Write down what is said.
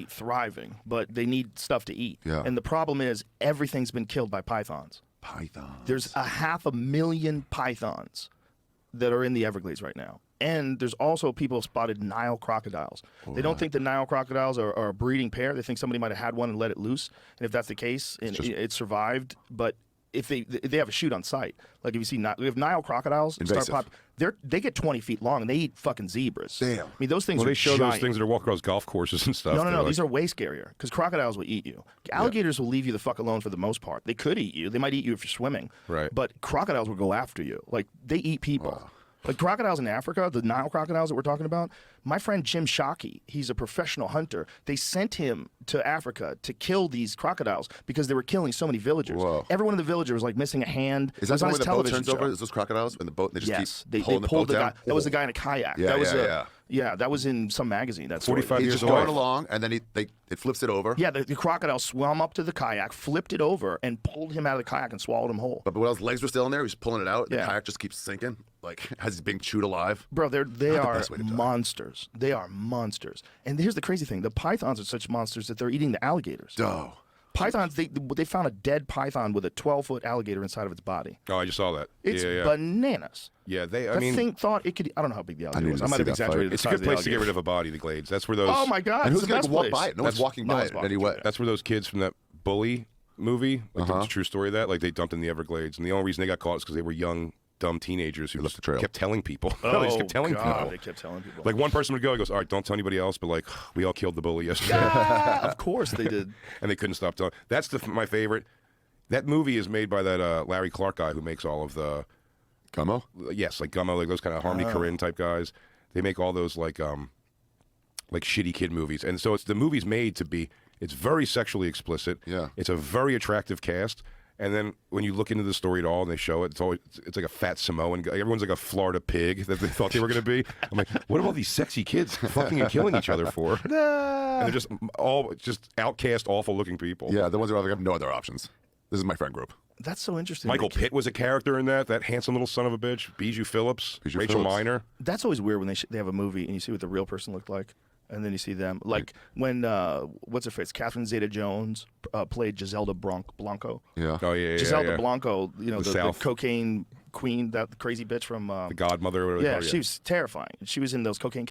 thriving, but they need stuff to eat. Yeah. And the problem is everything's been killed by pythons. There's 500,000 pythons that are in the Everglades right now. And there's also people spotted Nile crocodiles. They don't think the Nile crocodiles are a breeding pair. They think somebody might have had one and let it loose. And if that's the case, and it survived, but if they have a shoot on site, like if you see Nile crocodiles, they get 20 feet long and they eat fucking zebras. Damn. I mean, those things. Well, are they show giant. those things that are walking across golf courses and stuff. No, these are way scarier because crocodiles will eat you. Alligators will leave you the fuck alone for the most part. They could eat you. They might eat you if you're swimming. Right. But crocodiles will go after you. Like they eat people. Wow. Like crocodiles in Africa, the Nile crocodiles that we're talking about, my friend Jim Shockey, he's a professional hunter. They sent him to Africa to kill these crocodiles because they were killing so many villagers. Whoa. Everyone in the village was like missing a hand. Is that the on way his the boat television turns show. over? Is those crocodiles in the boat? They just keep pulling they pulled the boat down? guy. That was the guy in a kayak. Yeah, that was yeah. Yeah, that was in some magazine. That's 45 He's years just old. going along, and then it flips it over. Yeah, the crocodile swam up to the kayak, flipped it over, and pulled him out of the kayak and swallowed him whole. But while his legs were still in there, he was pulling it out. Yeah. The kayak just keeps sinking, like as he's being chewed alive. Bro, they are best way to die. monsters. They are monsters. And here's the crazy thing: the pythons are such monsters that they're eating the alligators. Oh. Pythons, they found a dead python with a 12-foot alligator inside of its body. Oh, I just saw that. It's yeah. bananas. Yeah, I mean, thought it could. I don't know how big the alligator was. I might have exaggerated. It's a good place to get rid of a body, the Glades. That's where those. Oh my God! And who's going to walk by it? No one's walking by it in any way. That's where those kids from that Bully movie, like the true story of that, like they dumped in the Everglades, and the only reason they got caught is because they were young, dumb teenagers who just kept telling people. Oh, they just kept telling people. They kept telling people. Like one person would go, he goes, "All right, don't tell anybody else," but like we all killed the bully yesterday. Of course they did. And they couldn't stop telling. That's my favorite. That movie is made by that Larry Clark guy who makes all of the. Gummo? Yes, like Gummo, like those kind of Harmony Korine type guys. They make all those like shitty kid movies, and so the movie's made to be. It's very sexually explicit. Yeah. It's a very attractive cast, and then when you look into the story at all and they show it, it's like a fat Samoan guy. Everyone's like a Florida pig that they thought they were going to be. I'm like, what are all these sexy kids fucking and killing each other for? And they're just all outcast, awful looking people. Yeah, the ones who have no other options. This is my friend group. That's so interesting. Michael Pitt was a character in that handsome little son of a bitch. Bijou Phillips, Rachel Miner. That's always weird when they have a movie and you see what the real person looked like, and then you see them. Like when what's her face, Catherine Zeta-Jones played Giselda Blanco. Yeah. Oh yeah, Giselda Blanco, you know, the South. cocaine queen, that crazy bitch from The Godmother. Or yeah, she was terrifying. She was in those cocaine